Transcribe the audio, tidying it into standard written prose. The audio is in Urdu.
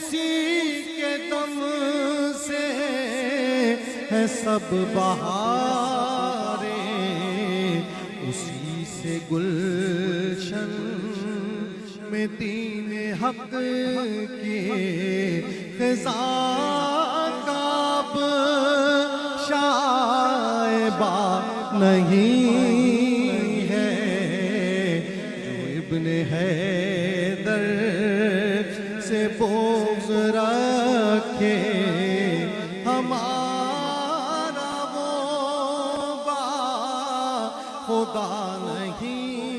اسی کے دم سے ہے سب بہاریں، اسی سے گلشن میں دین حق کے خزاں کا اب شائبہ نہیں ہے، جو ابن حیدر سے بغض رکھے ہمارا وہ با خدا نہیں